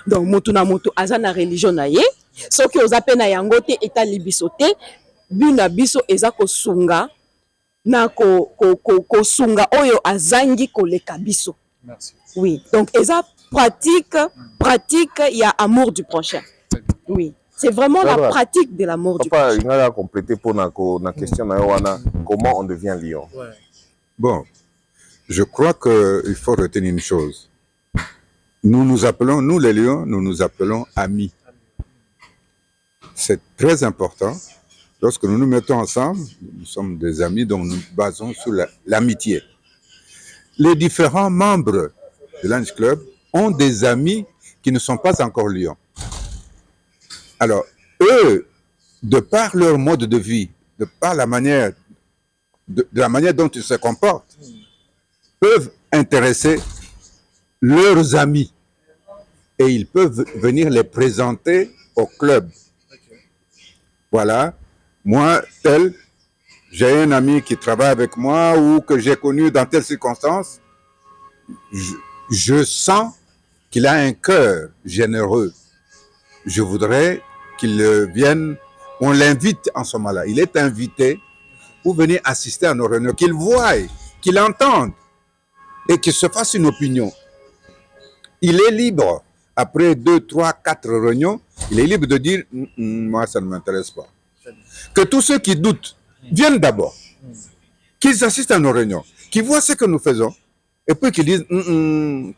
Speaker 6: Donc mutu na mutu aza na religion na ye soki oza pe na yango te etali biso te bina biso eza kosunga na kosunga oyo azangi koleka biso.
Speaker 4: Merci.
Speaker 6: Oui, donc eza pratique, il y a amour du prochain. Oui, c'est vraiment la pratique de l'amour du prochain.
Speaker 5: Il a complété pour la question comment on devient lion.
Speaker 2: Bon, je crois qu'il faut retenir une chose. Nous les lions, nous nous appelons amis. C'est très important. Lorsque nous nous mettons ensemble, nous sommes des amis dont nous basons sur l'amitié. Les différents membres de Lions Club ont des amis qui ne sont pas encore lions. Alors, eux, de par leur mode de vie, de par la manière, de la manière dont ils se comportent, peuvent intéresser leurs amis et ils peuvent venir les présenter au club. Voilà, moi, tel, j'ai un ami qui travaille avec moi ou que j'ai connu dans telle circonstance, je sens qu'il a un cœur généreux. Je voudrais qu'il vienne, on l'invite en ce moment-là. Il est invité pour venir assister à nos réunions, qu'il voie, qu'il entende et qu'il se fasse une opinion. Il est libre, après 2, 3, 4 réunions, il est libre de dire « moi, ça ne m'intéresse pas ». Que tous ceux qui doutent viennent d'abord, qu'ils assistent à nos réunions, qu'ils voient ce que nous faisons, et puis qu'ils disent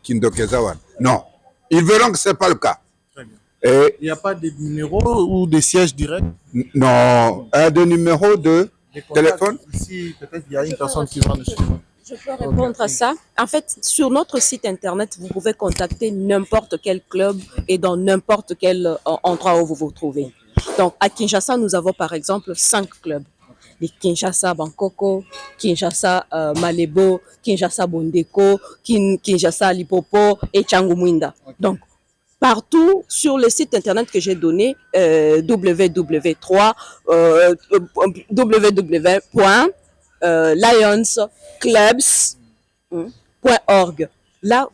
Speaker 2: Kindokezawan. Non, ils verront que ce n'est pas le cas. Et
Speaker 4: Il n'y a pas de numéro ou de siège direct?
Speaker 2: non, de numéro de téléphone.
Speaker 4: Ici, peut-être il y a une personne qui va nous suivre.
Speaker 6: Je peux répondre à ça. En fait, sur notre site internet, vous pouvez contacter n'importe quel club et dans n'importe quel endroit où vous vous trouvez. Donc, à Kinshasa, nous avons par exemple 5 clubs. Les Kinshasa Bangkoko, Kinshasa Malebo, Kinshasa Bondeko, Kinshasa Lipopo et Tchangumwinda. Donc, partout sur le site internet que j'ai donné, www.lionsclubs.org. Là,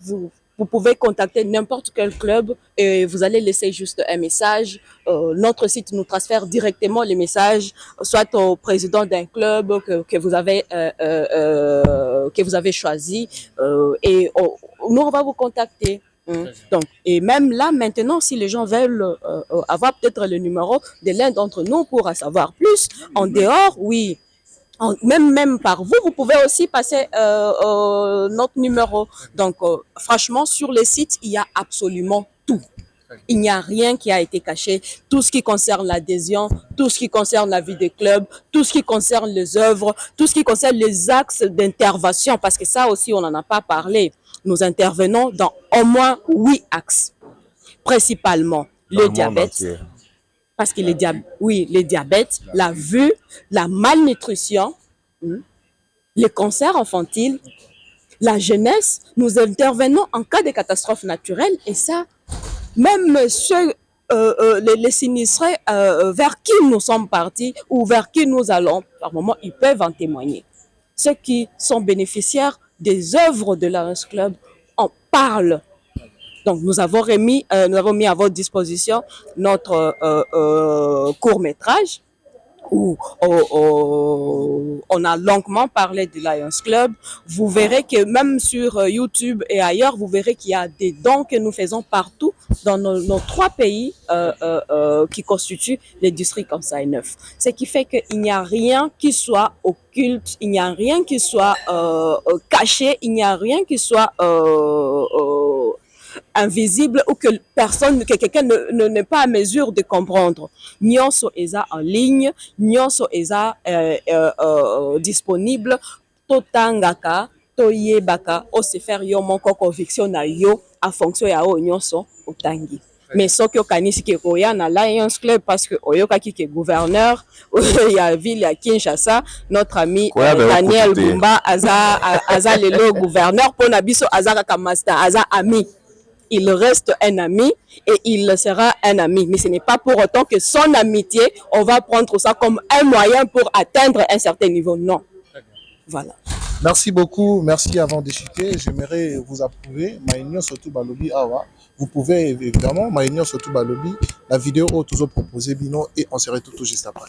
Speaker 6: vous pouvez contacter n'importe quel club et vous allez laisser juste un message. Notre site nous transfère directement les messages, soit au président d'un club que vous avez choisi, et nous, on va vous contacter. Donc, et même là, maintenant, si les gens veulent avoir peut-être le numéro de l'un d'entre nous pour en savoir plus, en dehors, oui. Même par vous, vous pouvez aussi passer notre numéro. Donc, franchement, sur le site, il y a absolument tout. Il n'y a rien qui a été caché. Tout ce qui concerne l'adhésion, tout ce qui concerne la vie des clubs, tout ce qui concerne les œuvres, tout ce qui concerne les axes d'intervention, parce que ça aussi, on n'en a pas parlé. Nous intervenons dans au moins 8 axes. Principalement, le diabète. Parce que le diabète, la vue, la malnutrition, le cancer infantile, la jeunesse. Nous intervenons en cas de catastrophe naturelle et ça, même ceux, les sinistrés vers qui nous sommes partis ou vers qui nous allons, par moment, ils peuvent en témoigner. Ceux qui sont bénéficiaires des œuvres de Lions Club en parlent. Donc, nous avons mis à votre disposition notre court-métrage où on a longuement parlé du Lions Club. Vous verrez que même sur YouTube et ailleurs, vous verrez qu'il y a des dons que nous faisons partout dans nos 3 pays qui constituent les districts Kansai 9. Ce qui fait qu'il n'y a rien qui soit occulte, il n'y a rien qui soit caché, il n'y a rien qui soit invisible ou que quelqu'un n'est pas à mesure de comprendre. Nyonso eza en ligne, nyonso eza disponible, totangaka, toyebaka, osefer yo moko conviction na yo en fonction ya o nyonso otangi. Mais soki okanisi ke koya na Lions Club parce que oyokaki ke gouverneur ya ville ya Kinshasa, notre ami Daniel Bumba aza lelo gouverneur pona biso aza kaka master, aza ami. Il reste un ami et il sera un ami. Mais ce n'est pas pour autant que son amitié, on va prendre ça comme un moyen pour atteindre un certain niveau. Non. Voilà.
Speaker 4: Merci beaucoup. Merci avant de chuter. J'aimerais vous approuver. Maïnio surtout Balobi Awa. Vous pouvez évidemment, Maïnio surtout Balobi, la vidéo où toujours proposé Bino et on serait tout juste après.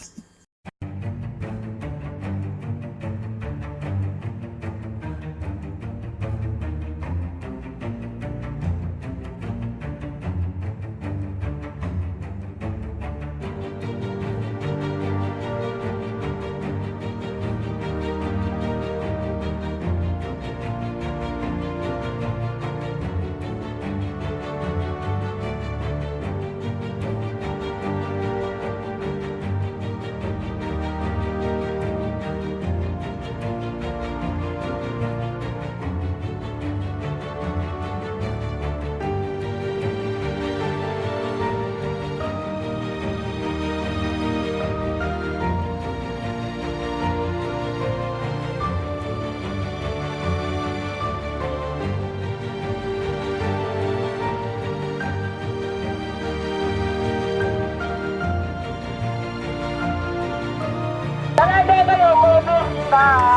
Speaker 9: Bye.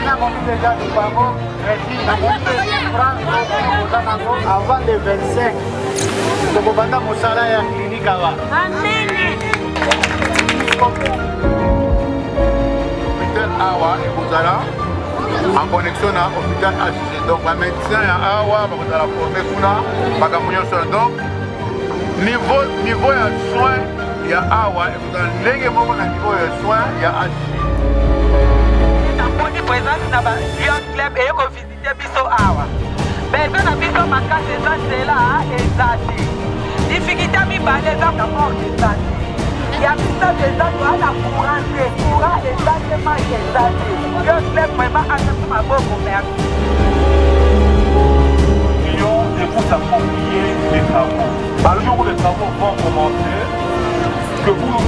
Speaker 9: Avant le 25, tokobanda mosala ya clinique awa. Hôpital awa ekozala en connexion na hôpital HG. Donc ba médecin ya awa bakozala formé kuna makambo nyonso. Donc niveau ya soin ya awa ekozala ndenge moko na niveau ya soin ya HG.
Speaker 10: Présence na ba Lions Club et ko visiter biso awa. Besoin na biso makasi eza nzela eza te. Difficulté mibale eza kamor eza te. Ya biso eza toala courant te. Courant eza te manque eza te. Lions Club vraiment attention maboko merci.
Speaker 11: Et vous approprier les travaux. À le jour où les travaux vont commencer, que vous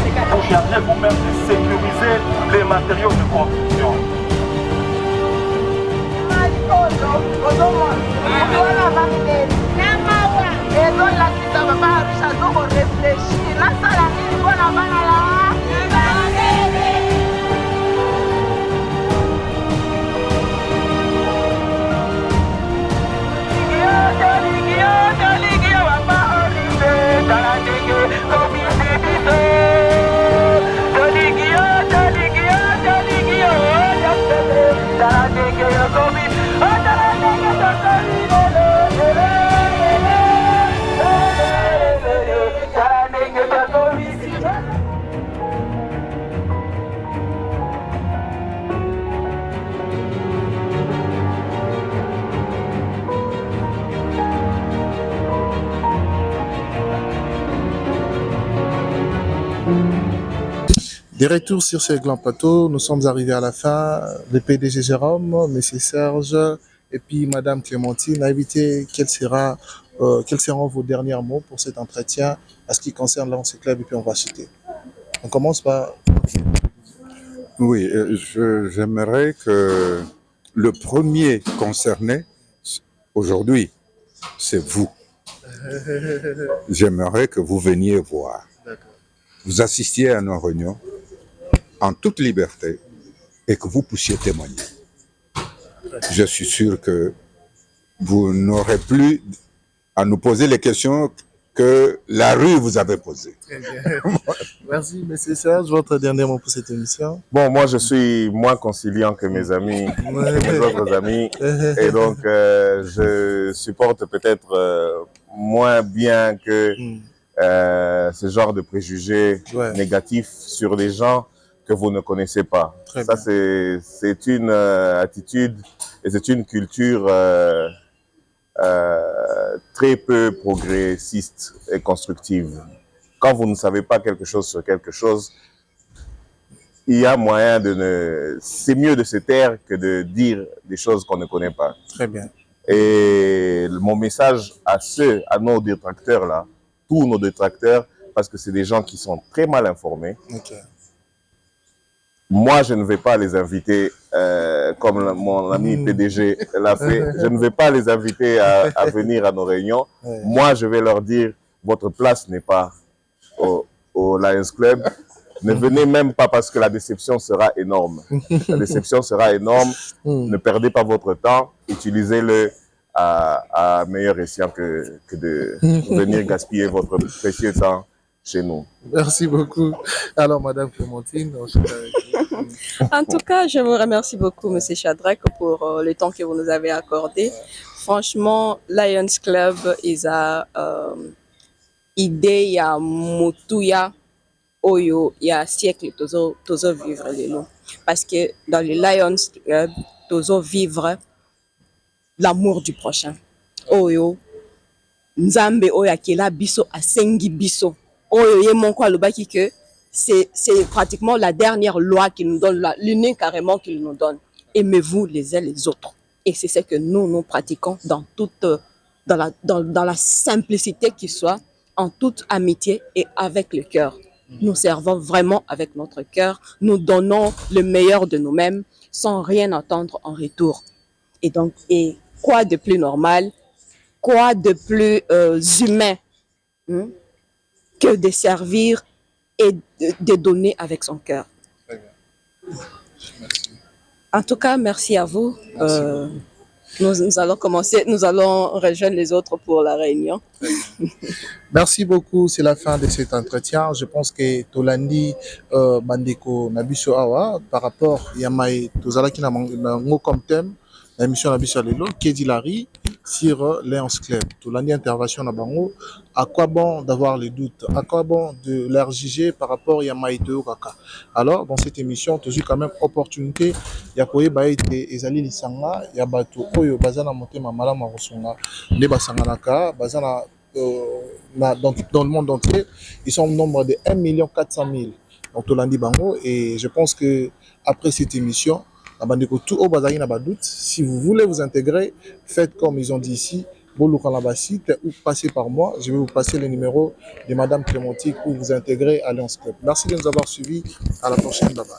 Speaker 11: cherchez vous-même de sécuriser les matériaux de construction.
Speaker 4: Des retours sur ce grand plateau, nous sommes arrivés à la fin. Le PDG Jérôme, M. Serge et puis Madame Clémentine a invité quels seront vos derniers mots pour cet entretien à ce qui concerne l'Ance Club et puis on va chuter. On commence par...
Speaker 2: Oui, j'aimerais que le premier concerné aujourd'hui, c'est vous. J'aimerais que vous veniez voir. Vous assistiez à nos réunions en toute liberté et que vous puissiez témoigner. Je suis sûr que vous n'aurez plus à nous poser les questions que la rue vous avait posées.
Speaker 4: Merci, M. Serge. Votre dernier mot pour cette émission?
Speaker 5: Bon, moi, je suis moins conciliant que mes amis, que mes autres amis. Et donc, je supporte peut-être moins bien que ce genre de préjugés négatifs sur les gens que vous ne connaissez pas. Ça, c'est une attitude et c'est une culture très peu progressiste et constructive. Quand vous ne savez pas quelque chose sur quelque chose, il y a moyen de ne... C'est mieux de se taire que de dire des choses qu'on ne connaît pas.
Speaker 4: Très bien.
Speaker 5: Et mon message à nos détracteurs là, tous nos détracteurs, parce que c'est des gens qui sont très mal informés. Moi, je ne vais pas les inviter, comme mon ami PDG l'a fait, je ne vais pas les inviter à venir à nos réunions. Moi, je vais leur dire, votre place n'est pas au Lions Club. Ne venez même pas parce que la déception sera énorme. La déception sera énorme. Ne perdez pas votre temps. Utilisez-le à meilleur escient que de venir gaspiller votre précieux temps chez nous.
Speaker 4: Merci beaucoup. Alors, Madame Clémentine,
Speaker 6: en tout cas, je vous remercie beaucoup, Monsieur Shadrack, pour le temps que vous nous avez accordé. Franchement, Lions Club is a idée ya mutuya oyo ya siècle tozo vivre lelo. Parce que dans le Lions Club, tozo vivre l'amour du prochain. Oyo Nzambe oyo akela biso asengi biso. Oyo ye monko alobaki que c'est pratiquement la dernière loi qu'il nous donne, l'unique carrément qu'il nous donne. Aimez-vous les uns les autres. Et c'est ce que nous pratiquons dans la simplicité qui soit, en toute amitié et avec le cœur. Nous servons vraiment avec notre cœur. Nous donnons le meilleur de nous-mêmes sans rien attendre en retour. Et donc, quoi de plus normal, quoi de plus humain que de servir et de donner avec son cœur.
Speaker 4: Très bien. Merci.
Speaker 6: En tout cas, merci à vous. Nous allons commencer, nous allons rejoindre les autres pour la réunion.
Speaker 4: Merci beaucoup, c'est la fin de cet entretien. Je pense que Tolandi Bandeko Nabiso Awa, par rapport à Yamae Tozalaki na comme thème, la mission Nabiso Lelo, Kedi Larry, sur Lions Club. Tolandi intervention na bango. À quoi bon d'avoir les doutes? À quoi bon de leur juger par rapport à Yamae Kaka? Alors, dans cette émission, toujours quand même opportunité, ya koye baite ezali lisanga, ya bato oyo bazana motema malama rosunga, ne basanganaka, bazana dans le monde entier, ils sont au nombre de 1 400 000. Donc, Tolandi Bango, et je pense que après cette émission, si vous voulez vous intégrer, faites comme ils ont dit ici, ou passez par moi, je vais vous passer le numéro de Madame Clémentique pour vous intégrer à Lions Club. Merci de nous avoir suivis, à la prochaine, bye bye.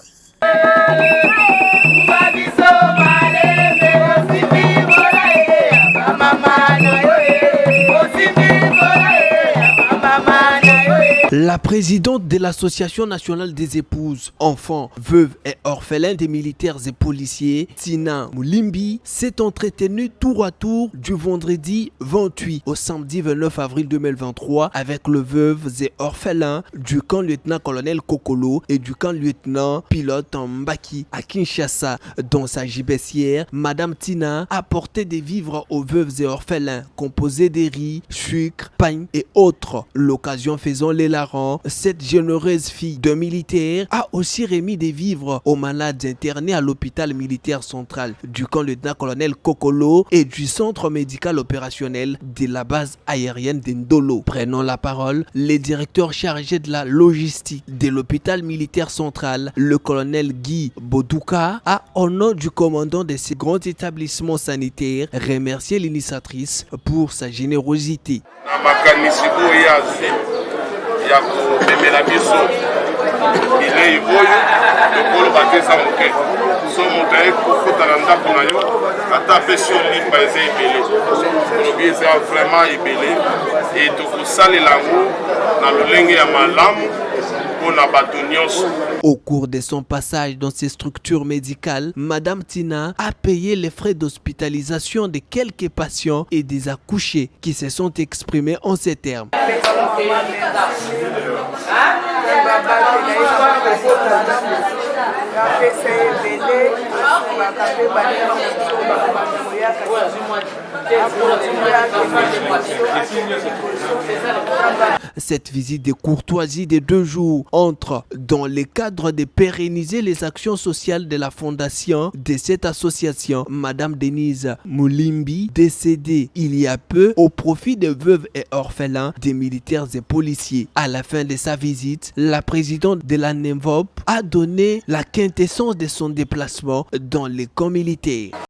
Speaker 7: La présidente de l'Association nationale des épouses, enfants, veuves et orphelins des militaires et policiers, Tina Mulimbi, s'est entretenue tour à tour du vendredi 28 au samedi 29 avril 2023 avec le veuve et orphelin du camp lieutenant-colonel Kokolo et du camp lieutenant-pilote Mbaki à Kinshasa. Dans sa gibecière, Madame Tina a apporté des vivres aux veuves et orphelins composés de riz, sucre, pain et autres. L'occasion faisant les larrons, cette généreuse fille de militaire a aussi remis des vivres aux malades internés à l'hôpital militaire central du camp lieutenant-colonel Kokolo et du centre médical opérationnel de la base aérienne d'Indolo. Prenant la parole, le directeur chargé de la logistique de l'hôpital militaire central, le colonel Guy Bodouka, a au nom du commandant de ces grands établissements sanitaires remercié l'initiatrice pour sa générosité.
Speaker 8: Ya komemela biso bilei oyo lokoloba te eza moke so moto aye kokota na ndako na yo ata apesi yo lipa eza ebele olobi eza vraiment ebele e tokosalela yango na lolenge ya malamu.
Speaker 7: Au cours de son passage dans ces structures médicales, Madame Tina a payé les frais d'hospitalisation de quelques patients et des accouchés qui se sont exprimés en ces termes. Cette visite de courtoisie de 2 jours entre dans le cadre de pérenniser les actions sociales de la fondation de cette association. Madame Denise Mulimbi, décédée il y a peu au profit des veuves et orphelins des militaires et policiers. À la fin de sa visite, la présidente de la NEMVOP a donné la quintessence de son déplacement dans les camps militaires.